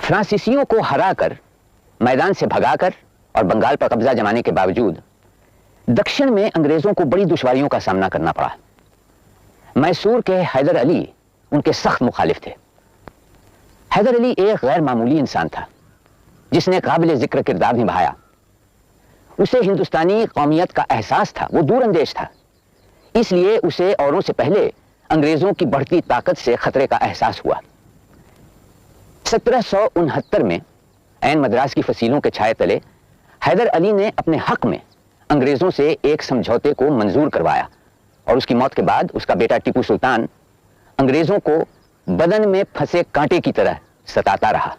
फ्रांसीसियों को हराकर, मैदान से भगाकर और बंगाल पर कब्जा जमाने के बावजूद दक्षिण में अंग्रेजों को बड़ी दुश्वारियों का सामना करना पड़ा। मैसूर के हैदर अली उनके सख्त मुखालिफ थे। हैदर अली एक गैर मामूली इंसान था जिसने काबिल जिक्र किरदार निभाया। उसे हिंदुस्तानी कौमियत का एहसास था, वो दूरअंदेश था, इसलिए उसे औरों से पहले अंग्रेजों की बढ़ती ताकत से खतरे का एहसास हुआ। 1769 में ऐन मद्रास की फसीलों के छाए तले हैदर अली ने अपने हक में अंग्रेजों से एक समझौते को मंजूर करवाया और उसकी मौत के बाद उसका बेटा टीपू सुल्तान अंग्रेजों को बदन में फंसे कांटे की तरह सताता रहा।